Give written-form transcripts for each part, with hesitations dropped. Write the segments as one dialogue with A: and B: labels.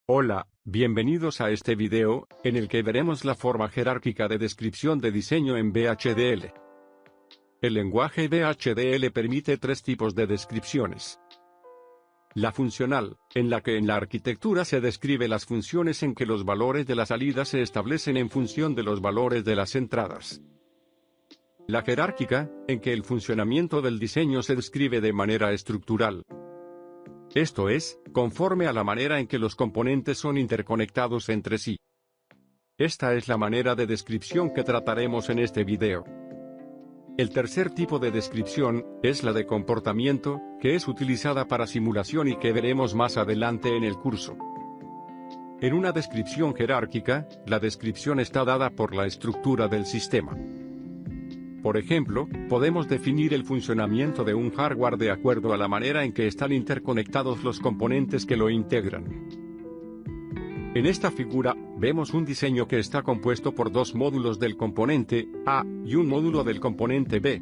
A: Hola, bienvenidos a este video, en el que veremos la forma jerárquica de descripción de diseño en VHDL. El lenguaje VHDL permite tres tipos de descripciones. La funcional, en la que en la arquitectura se describe las funciones en que los valores de la salida se establecen en función de los valores de las entradas. La jerárquica, en que el funcionamiento del diseño se describe de manera estructural. Esto es, conforme a la manera en que los componentes son interconectados entre sí. Esta es la manera de descripción que trataremos en este video. El tercer tipo de descripción es la de comportamiento, que es utilizada para simulación y que veremos más adelante en el curso. En una descripción jerárquica, la descripción está dada por la estructura del sistema. Por ejemplo, podemos definir el funcionamiento de un hardware de acuerdo a la manera en que están interconectados los componentes que lo integran. En esta figura, vemos un diseño que está compuesto por dos módulos del componente A y un módulo del componente B.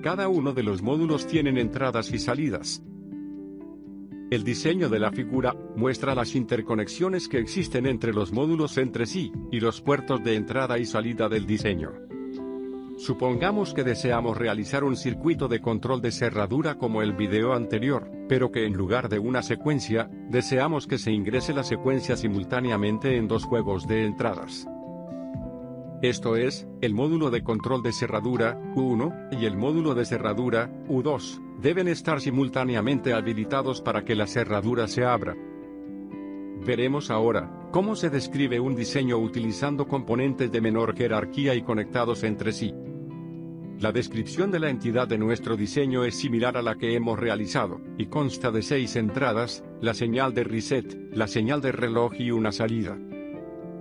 A: Cada uno de los módulos tienen entradas y salidas. El diseño de la figura muestra las interconexiones que existen entre los módulos entre sí, y los puertos de entrada y salida del diseño. Supongamos que deseamos realizar un circuito de control de cerradura como el video anterior, pero que en lugar de una secuencia, deseamos que se ingrese la secuencia simultáneamente en dos juegos de entradas. Esto es, el módulo de control de cerradura, U1, y el módulo de cerradura, U2, deben estar simultáneamente habilitados para que la cerradura se abra. Veremos ahora cómo se describe un diseño utilizando componentes de menor jerarquía y conectados entre sí. La descripción de la entidad de nuestro diseño es similar a la que hemos realizado, y consta de 6 entradas, la señal de reset, la señal de reloj y una salida.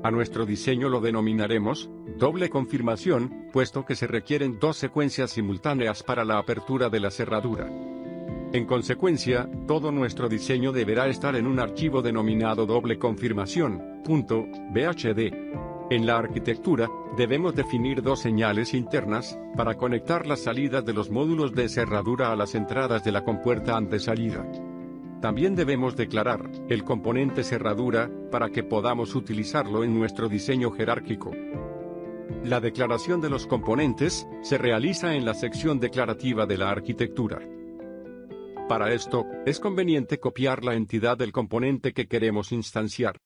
A: A nuestro diseño lo denominaremos doble confirmación, puesto que se requieren dos secuencias simultáneas para la apertura de la cerradura. En consecuencia, todo nuestro diseño deberá estar en un archivo denominado doble confirmación.bhd. En la arquitectura, debemos definir dos señales internas, para conectar las salidas de los módulos de cerradura a las entradas de la compuerta antesalida. También debemos declarar el componente cerradura, para que podamos utilizarlo en nuestro diseño jerárquico. La declaración de los componentes se realiza en la sección declarativa de la arquitectura. Para esto, es conveniente copiar la entidad del componente que queremos instanciar.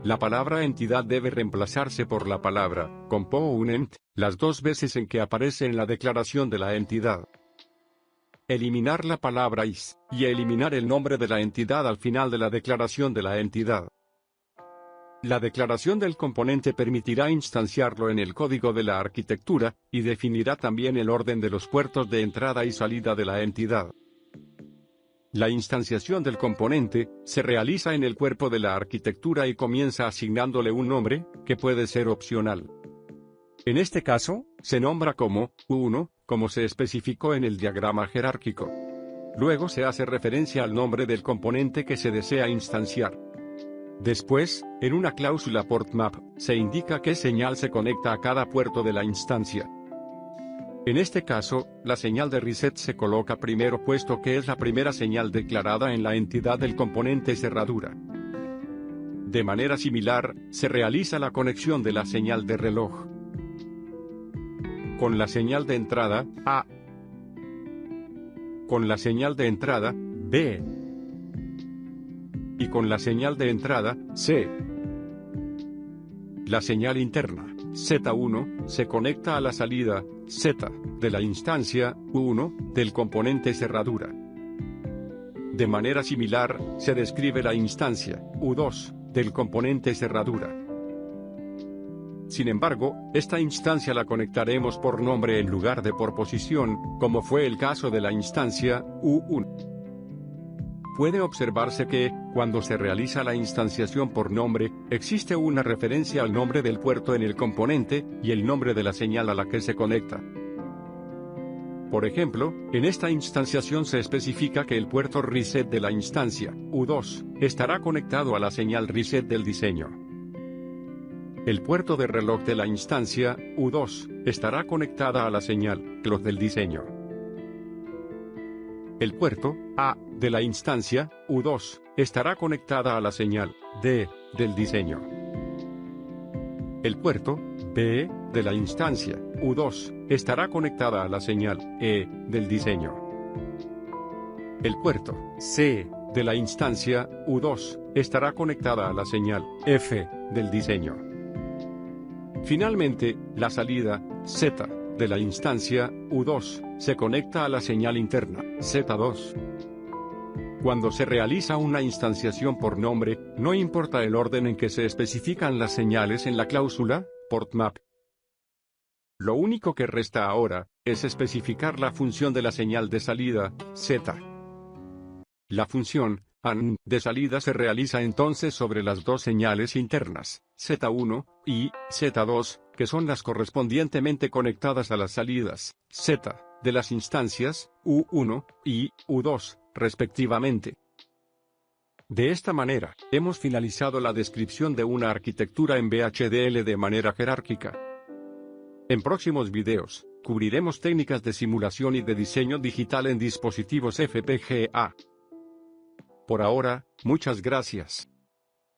A: La palabra entidad debe reemplazarse por la palabra component las dos veces en que aparece en la declaración de la entidad. Eliminar la palabra is, y eliminar el nombre de la entidad al final de la declaración de la entidad. La declaración del componente permitirá instanciarlo en el código de la arquitectura, y definirá también el orden de los puertos de entrada y salida de la entidad. La instanciación del componente se realiza en el cuerpo de la arquitectura y comienza asignándole un nombre, que puede ser opcional. En este caso, se nombra como U1, como se especificó en el diagrama jerárquico. Luego se hace referencia al nombre del componente que se desea instanciar. Después, en una cláusula portmap, se indica qué señal se conecta a cada puerto de la instancia. En este caso, la señal de reset se coloca primero puesto que es la primera señal declarada en la entidad del componente cerradura. De manera similar, se realiza la conexión de la señal de reloj con la señal de entrada, A, con la señal de entrada, B, y con la señal de entrada, C. La señal interna, Z1, se conecta a la salida, Z, de la instancia, U1, del componente cerradura. De manera similar, se describe la instancia, U2, del componente cerradura. Sin embargo, esta instancia la conectaremos por nombre en lugar de por posición, como fue el caso de la instancia, U1. Puede observarse que, cuando se realiza la instanciación por nombre, existe una referencia al nombre del puerto en el componente, y el nombre de la señal a la que se conecta. Por ejemplo, en esta instanciación se especifica que el puerto reset de la instancia, U2, estará conectado a la señal reset del diseño. El puerto de reloj de la instancia, U2, estará conectada a la señal clock del diseño. El puerto A de la instancia U2 estará conectada a la señal D del diseño. El puerto B de la instancia U2 estará conectada a la señal E del diseño. El puerto C de la instancia U2 estará conectada a la señal F del diseño. Finalmente, la salida Z de la instancia U2 se conecta a la señal interna Z2. Cuando se realiza una instanciación por nombre, no importa el orden en que se especifican las señales en la cláusula port map. Lo único que resta ahora es especificar la función de la señal de salida Z. La función AND de salida se realiza entonces sobre las dos señales internas, Z1 y Z2, que son las correspondientemente conectadas a las salidas Z de las instancias U1 y U2, respectivamente. De esta manera, hemos finalizado la descripción de una arquitectura en VHDL de manera jerárquica. En próximos videos, cubriremos técnicas de simulación y de diseño digital en dispositivos FPGA. Por ahora, muchas gracias.